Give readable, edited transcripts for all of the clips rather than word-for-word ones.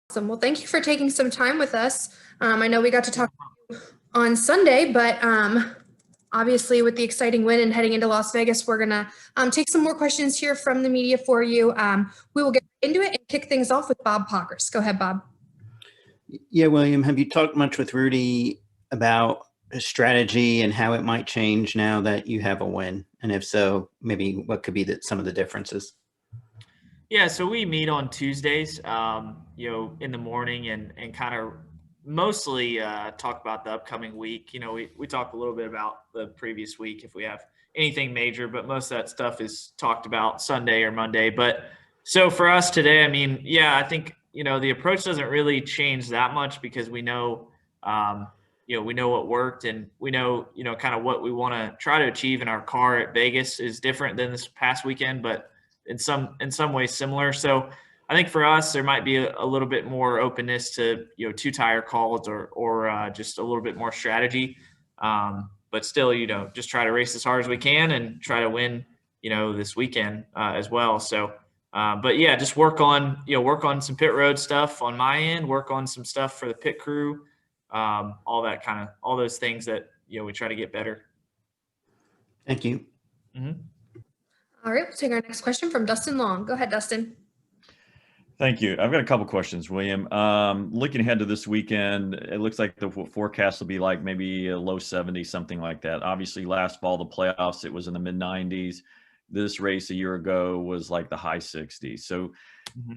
Awesome. Well, thank you for taking some time with us. I know we got to talk on Sunday, but obviously with the exciting win and heading into Las Vegas, we're going to take some more questions here from the media for you. We will get into it and kick things off with Bob Pockers. Go ahead, Bob. Yeah, William, have you talked much with Rudy about his strategy and how it might change now that you have a win? And if so, maybe what could be some of the differences? Yeah, so we meet on Tuesdays, in the morning and kind of mostly talk about the upcoming week. We talk a little bit about the previous week if we have anything major, but most of that stuff is talked about Sunday or Monday. But so for us today, I think, the approach doesn't really change that much because we know, we know what worked and we know, kind of what we want to try to achieve in our car at Vegas is different than this past weekend, but in some ways similar. So I think for us, there might be a little bit more openness to, two tire calls or just a little bit more strategy. But still, just try to race as hard as we can and try to win, this weekend as well. So, but yeah, just work on some pit road stuff on my end, work on some stuff for the pit crew, all those things that, we try to get better. Thank you. Mm-hmm. All right, we'll take our next question from Dustin Long. Go ahead, Dustin. Thank you. I've got a couple questions, William. Looking ahead to this weekend, it looks like the forecast will be like maybe a low 70s, something like that. Obviously, last fall, the playoffs, it was in the mid 90s. This race a year ago was like the high 60s. So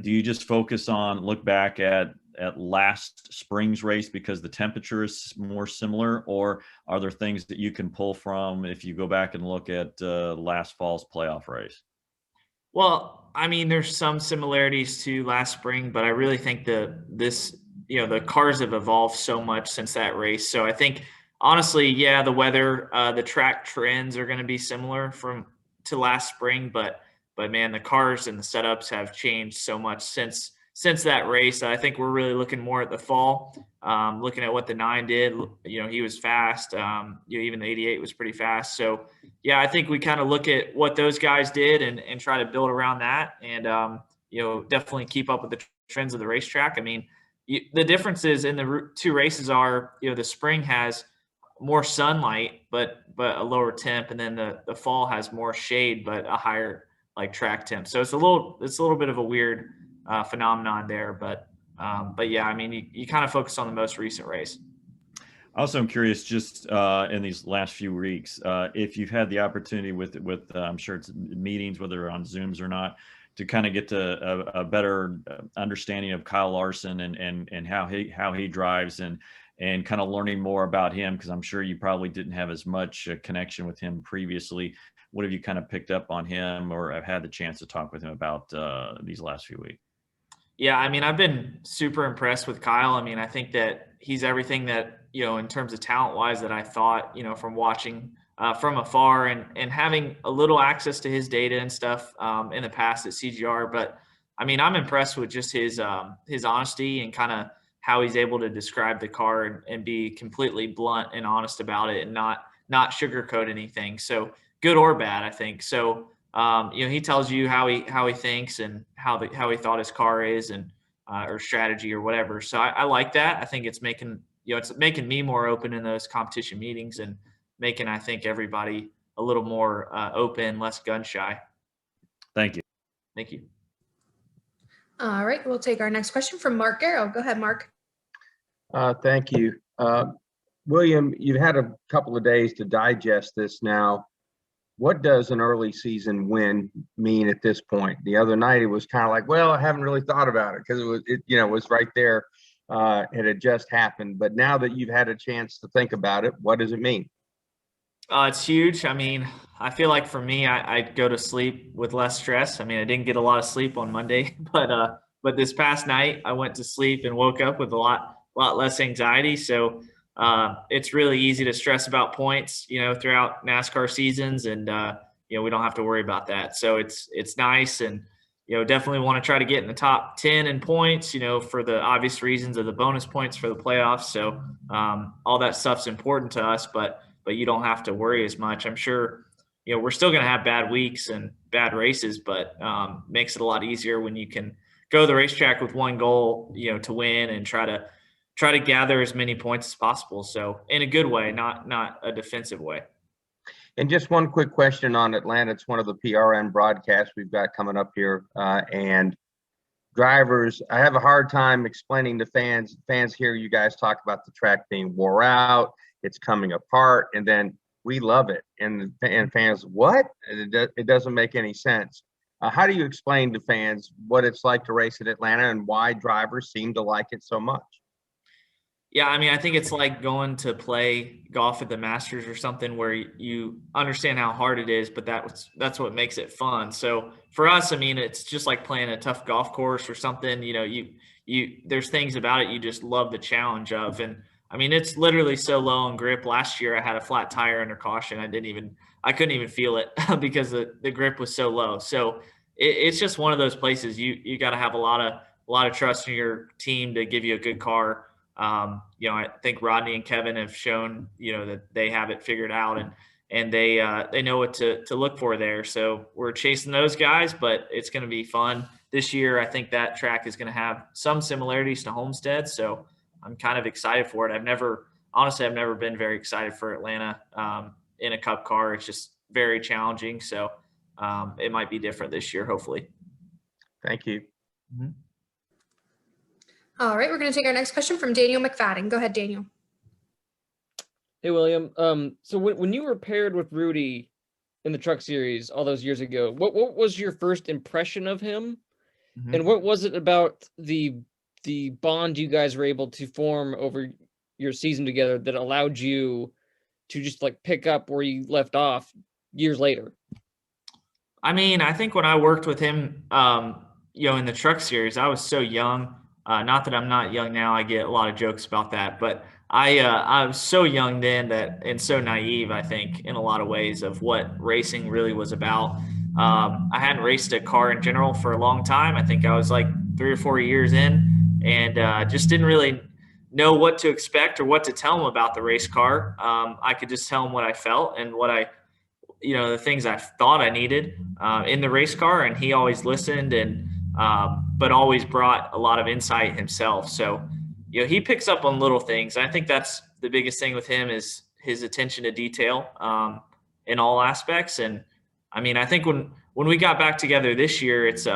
do you just look back at last spring's race because the temperature is more similar, or are there things that you can pull from if you go back and look at last fall's playoff race? Well, there's some similarities to last spring, but I really think the cars have evolved so much since that race. So I think honestly, yeah, the weather, the track trends are going to be similar to last spring, but man, the cars and the setups have changed so much since that race. I think we're really looking more at the fall, looking at what the 9 did. He was fast. Even the 88 was pretty fast. So, yeah, I think we kind of look at what those guys did and try to build around that and, definitely keep up with the trends of the racetrack. The differences in the two races are, the spring has more sunlight, but a lower temp, and then the fall has more shade, but a higher track temp. So it's a little bit of a weird phenomenon there, but yeah, you kind of focus on the most recent race. Also, I'm curious, just in these last few weeks, if you've had the opportunity with I'm sure it's meetings, whether on Zooms or not, to kind of get to a better understanding of Kyle Larson and how he drives and kind of learning more about him, because I'm sure you probably didn't have as much connection with him previously. What have you kind of picked up on him or have had the chance to talk with him about these last few weeks? Yeah, I've been super impressed with Kyle. I think that he's everything that, in terms of talent-wise that I thought, from watching from afar and having a little access to his data and stuff in the past at CGR. But, I'm impressed with just his honesty and kind of how he's able to describe the car and be completely blunt and honest about it and not sugarcoat anything. So good or bad, I think. So, he tells you how he thinks and how he thought his car is and or strategy or whatever. So I like that. I think it's making me more open in those competition meetings and making, I think, everybody a little more open, less gun shy. Thank you. Thank you. All right, we'll take our next question from Mark Garrow. Go ahead, Mark. Thank you. William, you've had a couple of days to digest this now. What does an early season win mean at this point? The other night, it was kind of like, well, I haven't really thought about it because it was right there. It had just happened. But now that you've had a chance to think about it, what does it mean? It's huge. I feel like for me, I go to sleep with less stress. I didn't get a lot of sleep on Monday, but this past night I went to sleep and woke up with a lot less anxiety. So it's really easy to stress about points, throughout NASCAR seasons, and we don't have to worry about that. So it's nice, and definitely want to try to get in the top 10 in points, for the obvious reasons of the bonus points for the playoffs. So all that stuff's important to us, but you don't have to worry as much. I'm sure, we're still going to have bad weeks and bad races, but makes it a lot easier when you can go to the racetrack with one goal, to win and try to gather as many points as possible. So in a good way, not a defensive way. And just one quick question on Atlanta. It's one of the PRN broadcasts we've got coming up here. And drivers, I have a hard time explaining to fans. Fans hear you guys talk about the track being wore out, it's coming apart, and then we love it. And fans, what? It doesn't make any sense. How do you explain to fans what it's like to race at Atlanta and why drivers seem to like it so much? Yeah, I mean, I think it's like going to play golf at the Masters or something where you understand how hard it is, but that's what makes it fun. So for us, I mean, it's just like playing a tough golf course or something. There's things about it you just love the challenge of. And I mean, it's literally so low on grip. Last year I had a flat tire under caution. I couldn't even feel it because the grip was so low. So it's just one of those places you got to have a lot of trust in your team to give you a good car. I think Rodney and Kevin have shown, that they have it figured out and they know what to look for there. So we're chasing those guys, but it's going to be fun this year. I think that track is going to have some similarities to Homestead. So I'm kind of excited for it. I've never been very excited for Atlanta, in a cup car. It's just very challenging. So, it might be different this year, hopefully. Thank you. Mm-hmm. All right, we're going to take our next question from Daniel McFadden. Go ahead, Daniel. Hey, William. So when you were paired with Rudy in the Truck Series all those years ago, what was your first impression of him? Mm-hmm. And what was it about the bond you guys were able to form over your season together that allowed you to just like pick up where you left off years later? I mean, I think when I worked with him, in the Truck Series, I was so young. Not that I'm not young now. I get a lot of jokes about that, but I was so young then and so naive, I think, in a lot of ways of what racing really was about. I hadn't raced a car in general for a long time. I think I was like 3 or 4 years in and just didn't really know what to expect or what to tell him about the race car. I could just tell him what I felt and the things I thought I needed in the race car. And he always listened but always brought a lot of insight himself. So, he picks up on little things. I think that's the biggest thing with him is his attention to detail in all aspects. And I mean, I think when we got back together this year, it's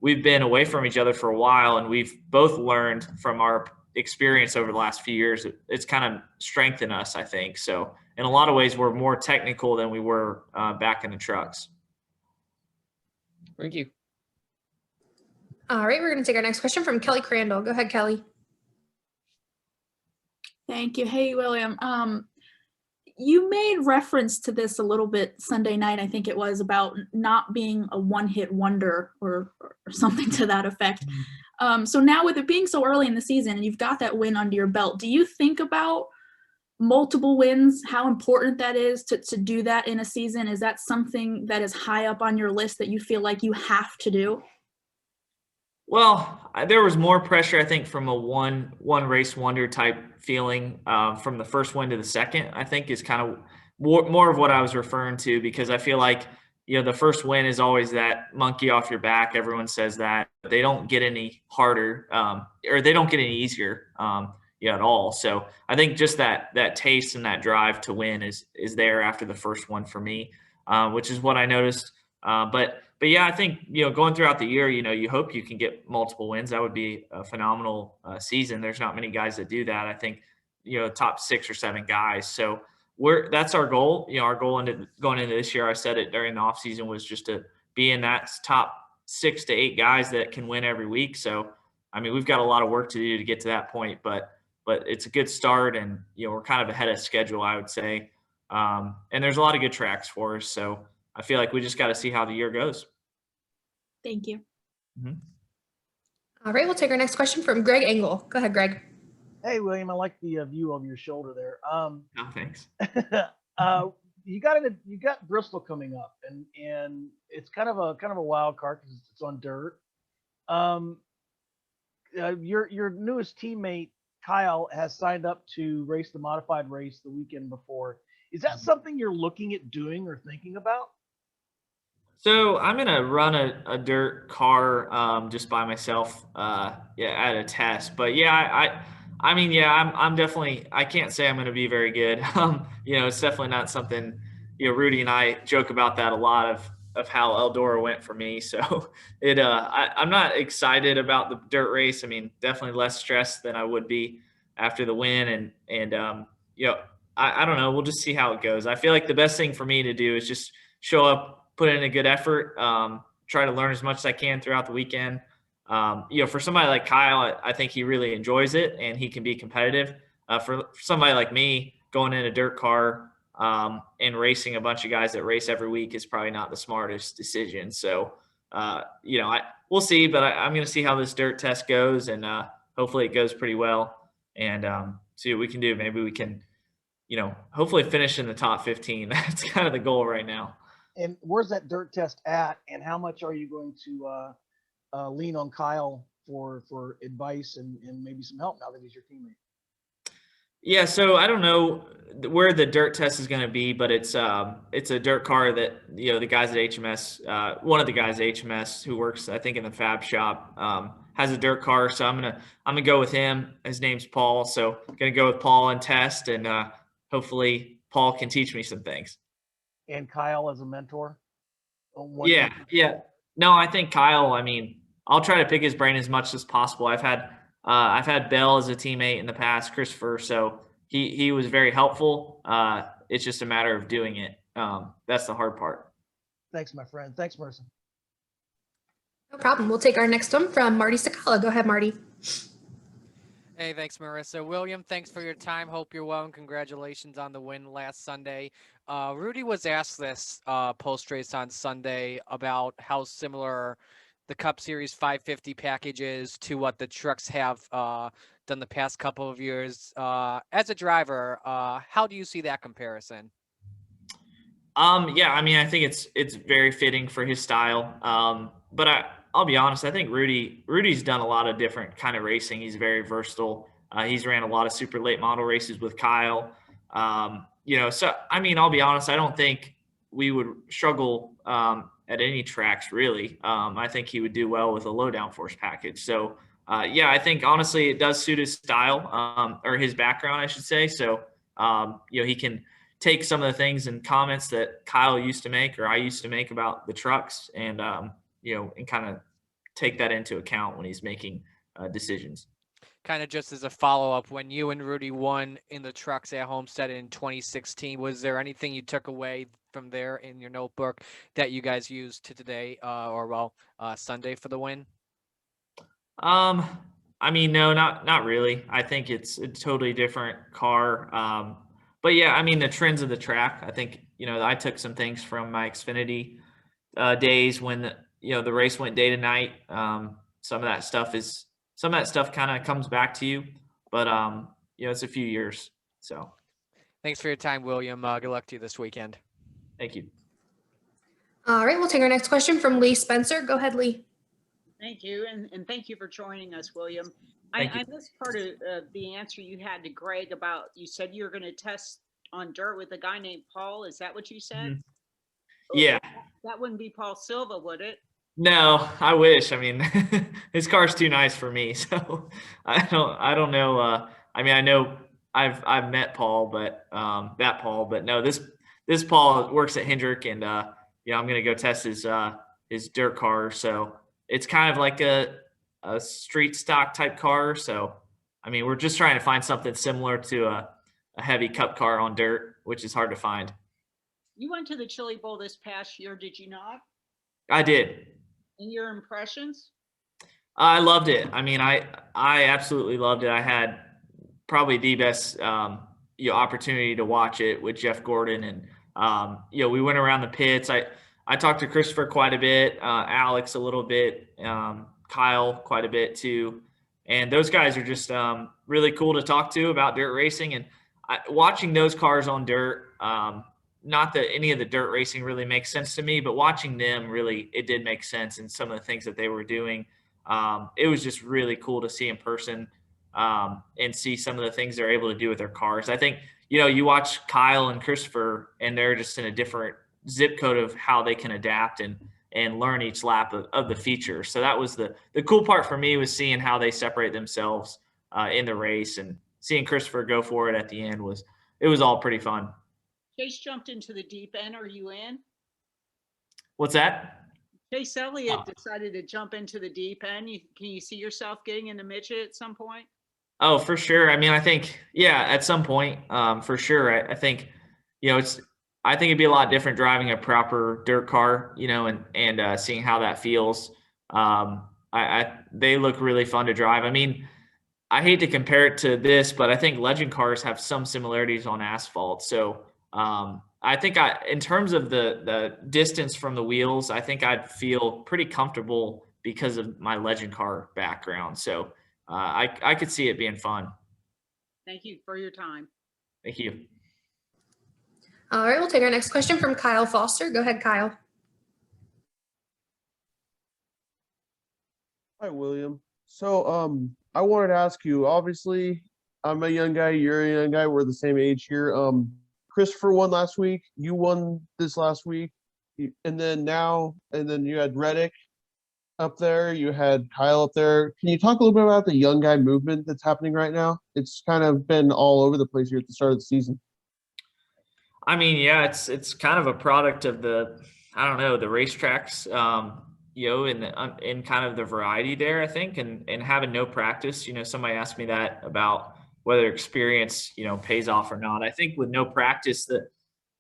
we've been away from each other for a while and we've both learned from our experience over the last few years. It's kind of strengthened us, I think. So in a lot of ways, we're more technical than we were back in the trucks. Thank you. All right, we're going to take our next question from Kelly Crandall. Go ahead, Kelly. Thank you. Hey, William. You made reference to this a little bit Sunday night, I think it was, about not being a one-hit wonder or something to that effect. So now with it being so early in the season and you've got that win under your belt, do you think about multiple wins, how important that is to do that in a season? Is that something that is high up on your list that you feel like you have to do? Well, there was more pressure, I think, from a one race wonder type feeling from the first win to the second, I think is kind of more of what I was referring to, because I feel like, the first win is always that monkey off your back. Everyone says that. They don't get any harder or they don't get any easier at all. So I think just that taste and that drive to win is there after the first one for me, which is what I noticed. But yeah, I think, going throughout the year, you hope you can get multiple wins. That would be a phenomenal season. There's not many guys that do that. I think, top 6 or 7 guys. So that's our goal. Our goal going into this year, I said it during the off season, was just to be in that top 6 to 8 guys that can win every week. So, I mean, we've got a lot of work to do to get to that point, but it's a good start and, we're kind of ahead of schedule, I would say. And there's a lot of good tracks for us. So I feel like we just got to see how the year goes. Thank you. Mm-hmm. All right, we'll take our next question from Greg Engel. Go ahead, Greg. Hey, William, I like the view of your shoulder there. Oh, thanks. You got Bristol coming up, and it's kind of a wild card because it's on dirt. Your newest teammate Kyle has signed up to race the modified race the weekend before. Is that something you're looking at doing or thinking about? So I'm gonna run a dirt car just by myself, at a test. But yeah, I mean, yeah, I'm definitely. I can't say I'm gonna be very good. It's definitely not something. Rudy and I joke about that a lot of how Eldora went for me. So I'm not excited about the dirt race. I mean, definitely less stressed than I would be after the win, and you know, I don't know. We'll just see how it goes. I feel like the best thing for me to do is just show up, put in a good effort, try to learn as much as I can throughout the weekend. For somebody like Kyle, I think he really enjoys it and he can be competitive. For somebody like me, going in a dirt car and racing a bunch of guys that race every week is probably not the smartest decision. So, we'll see, but I'm going to see how this dirt test goes, and hopefully it goes pretty well, and see what we can do. Maybe we can, hopefully finish in the top 15. That's kind of the goal right now. And where's that dirt test at, and how much are you going to lean on Kyle for advice and maybe some help now that he's your teammate? Yeah, so I don't know where the dirt test is going to be, but it's a dirt car that the guys at HMS, one of the guys at HMS who works I think in the fab shop, has a dirt car. So I'm gonna go with him. His name's Paul, so I'm gonna go with Paul and test, and hopefully Paul can teach me some things. And Kyle as a mentor? Yeah. No, I think Kyle, I mean, I'll try to pick his brain as much as possible. I've had Bell as a teammate in the past, Christopher, so he was very helpful. It's just a matter of doing it. That's the hard part. Thanks, my friend. Thanks, Marissa. No problem. We'll take our next one from Marty Sakala. Go ahead, Marty. Hey, thanks, Marissa. William, thanks for your time. Hope you're well, and congratulations on the win last Sunday. Rudy was asked this post-race on Sunday about how similar the Cup Series 550 package is to what the trucks have done the past couple of years. As a driver, how do you see that comparison? Yeah, I mean, I think it's very fitting for his style. But I'll be honest, I think Rudy's done a lot of different kind of racing. He's very versatile. He's ran a lot of super late model races with Kyle. So I mean, I'll be honest, I don't think we would struggle at any tracks really. I think he would do well with a low downforce package. So I think honestly it does suit his style, or his background, I should say. So he can take some of the things and comments that Kyle used to make or I used to make about the trucks, and and kind of take that into account when he's making decisions. Kind of just as a follow-up, when you and Rudy won in the trucks at Homestead in 2016, was there anything you took away from there in your notebook that you guys used to today, Sunday for the win? I mean, no, not really. I think it's a totally different car. But yeah, I mean, the trends of the track, I think, I took some things from my Xfinity days when the race went day to night. Some of that stuff kind of comes back to you, but it's a few years. So thanks for your time, William. Good luck to you this weekend. Thank you. All right, we'll take our next question from Lee Spencer. Go ahead, Lee. Thank you, and thank you for joining us, William. I missed part of the answer you had to Greg about, you said you were going to test on dirt with a guy named Paul. Is that what you said? Mm-hmm. Yeah. That wouldn't be Paul Silva, would it? No, I wish. I mean, his car's too nice for me, so I don't know. I mean, I know I've met Paul, but no, this Paul works at Hendrick, and I'm gonna go test his dirt car. So it's kind of like a street stock type car. So I mean, we're just trying to find something similar to a heavy cup car on dirt, which is hard to find. You went to the Chili Bowl this past year, did you not? I did. And your impressions? I loved it. I mean, I absolutely loved it. I had probably the best opportunity to watch it with Jeff Gordon, and we went around the pits. I talked to Christopher quite a bit, Alex a little bit, Kyle quite a bit too, and those guys are just really cool to talk to about dirt racing, and watching those cars on dirt. Not that any of the dirt racing really makes sense to me, but watching them really, it did make sense. And some of the things that they were doing, it was just really cool to see in person, and see some of the things they're able to do with their cars. I think, you watch Kyle and Christopher, and they're just in a different zip code of how they can adapt and learn each lap of the feature. So that was the cool part for me, was seeing how they separate themselves in the race, and seeing Christopher go for it at the end was all pretty fun. Chase jumped into the deep end. Are you in? What's that? Chase Elliott decided to jump into the deep end. Can you see yourself getting into midget at some point? Oh, for sure. I mean, I think, yeah, at some point, for sure. I think, I think it'd be a lot different driving a proper dirt car, and seeing how that feels. They look really fun to drive. I mean, I hate to compare it to this, but I think legend cars have some similarities on asphalt. So I think in terms of the distance from the wheels, I think I'd feel pretty comfortable because of my legend car background. So I could see it being fun. Thank you for your time. Thank you. All right, we'll take our next question from Kyle Foster. Go ahead, Kyle. Hi, William. So, I wanted to ask you, obviously, I'm a young guy, you're a young guy, we're the same age here. Christopher won last week, you won this last week, and then you had Reddick up there, you had Kyle up there. Can you talk a little bit about the young guy movement that's happening right now? It's kind of been all over the place here at the start of the season. I mean, yeah, it's kind of a product of the racetracks, in kind of the variety there, I think, and having no practice. Somebody asked me that about whether experience, pays off or not. I think with no practice, that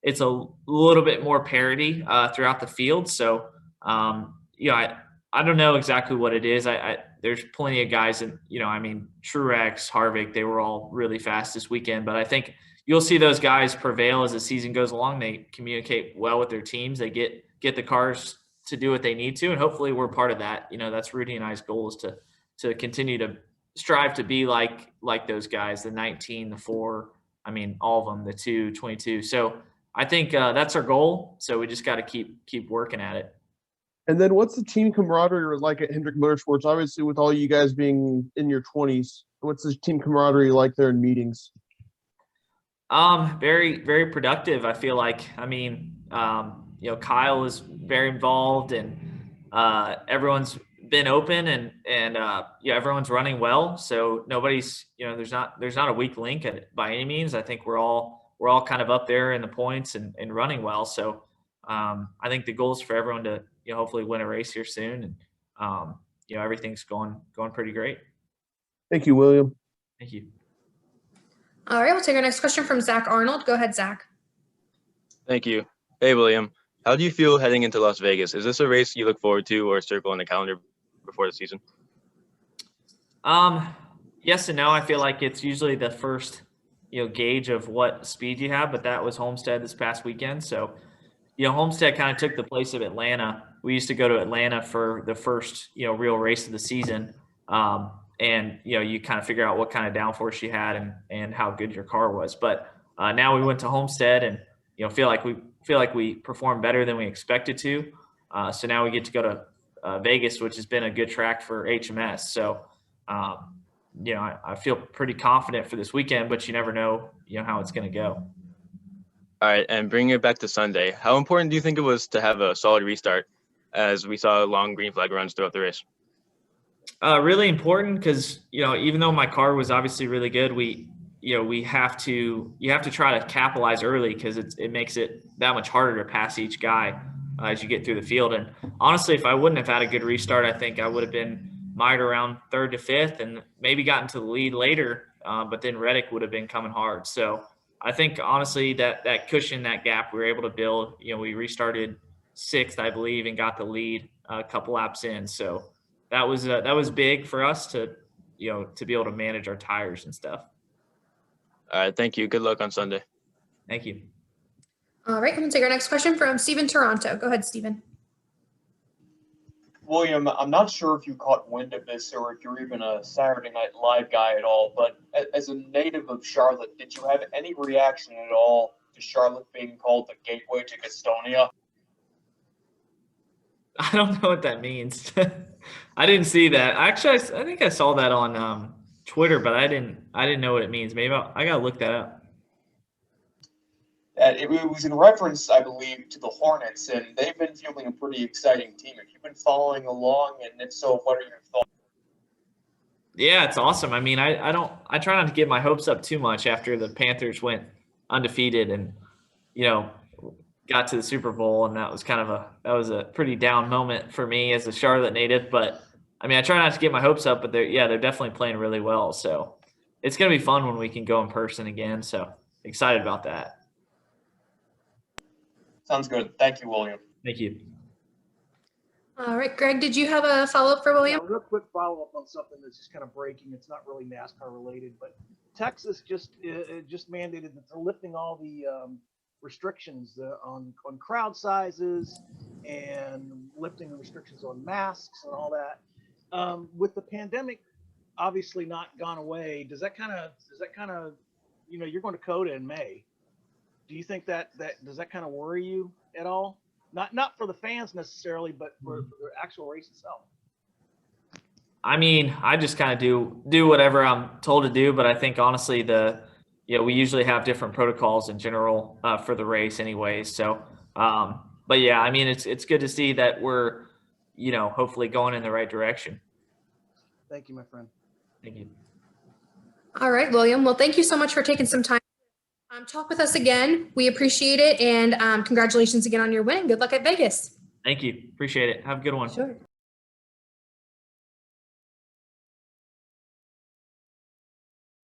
it's a little bit more parity throughout the field. So, I don't know exactly what it is. There's plenty of guys, and Truex, Harvick, they were all really fast this weekend. But I think you'll see those guys prevail as the season goes along. They communicate well with their teams. They get the cars to do what they need to, and hopefully we're part of that. That's Rudy and I's goal, is to continue to strive to be like those guys, the 19, the 4, all of them, the 2, 22. So I think that's our goal. So we just got to keep working at it. And then what's the team camaraderie like at Hendrick Motorsports? Obviously, with all you guys being in your 20s, what's the team camaraderie like there in meetings? Very, very productive. I feel like, Kyle is very involved, and everyone's been open, and everyone's running well. So nobody's, there's not a weak link by any means. I think we're all kind of up there in the points and running well. So I think the goal is for everyone to, hopefully win a race here soon. And, everything's going pretty great. Thank you, William. Thank you. All right, we'll take our next question from Zach Arnold. Go ahead, Zach. Thank you. Hey, William. How do you feel heading into Las Vegas? Is this a race you look forward to or circle on the calendar before the season? Yes and no. I feel like it's usually the first, gauge of what speed you have, but that was Homestead this past weekend. So, Homestead kind of took the place of Atlanta. We used to go to Atlanta for the first, real race of the season. And, you kind of figure out what kind of downforce you had and how good your car was. But now we went to Homestead, and, feel like we performed better than we expected to. So now we get to go to Vegas, which has been a good track for HMS. So, I feel pretty confident for this weekend, but you never know, how it's going to go. All right. And bringing it back to Sunday, how important do you think it was to have a solid restart, as we saw long green flag runs throughout the race? Really important, because, even though my car was obviously really good, you have to try to capitalize early, because it makes it that much harder to pass each guy as you get through the field. And honestly, if I wouldn't have had a good restart, I think I would have been mired around 3rd to 5th and maybe gotten to the lead later. But then Reddick would have been coming hard. So I think honestly that cushion, that gap we were able to build, we restarted 6th, I believe, and got the lead a couple laps in. So that was big for us to be able to manage our tires and stuff. All right. Thank you. Good luck on Sunday. Thank you. All right, I'm going to take our next question from Steven Toronto. Go ahead, Steven. William, I'm not sure if you caught wind of this or if you're even a Saturday Night Live guy at all, but as a native of Charlotte, did you have any reaction at all to Charlotte being called the gateway to Gastonia? I don't know what that means. I didn't see that. Actually, I think I saw that on Twitter, but I didn't know what it means. Maybe I gotta look that up. It was in reference, I believe, to the Hornets, and they've been fielding a pretty exciting team. Have you been following along, and if so, what are your thoughts? Yeah, it's awesome. I mean, I try not to get my hopes up too much after the Panthers went undefeated and, got to the Super Bowl, and that was a pretty down moment for me as a Charlotte native. But I mean, I try not to get my hopes up, but they're definitely playing really well. So it's going to be fun when we can go in person again. So excited about that. Sounds good. Thank you, William. Thank you. All right, Greg, did you have a follow-up for William? Yeah, real quick follow-up on something that's just kind of breaking. It's not really NASCAR related, but Texas just mandated that they're lifting all the restrictions on crowd sizes and lifting the restrictions on masks and all that. With the pandemic obviously not gone away, does that kind of you're going to COTA in May? Do you think that does that kind of worry you at all? Not for the fans necessarily, but for the actual race itself. I mean, I just kind of do whatever I'm told to do, but I think honestly we usually have different protocols in general for the race anyways. So, but yeah, I mean, it's good to see that we're, hopefully going in the right direction. Thank you, my friend. Thank you. All right, William. Well, thank you so much for taking some time. Talk with us again. We appreciate it. And congratulations again on your win. Good luck at Vegas. Thank you. Appreciate it. Have a good one. Sure.